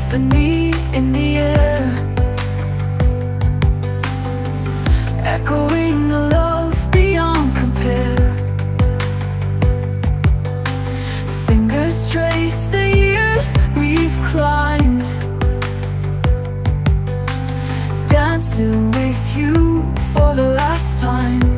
symphony in the air, echoing a love beyond compare. Fingers trace the years we've climbed, dancing with you for the last time.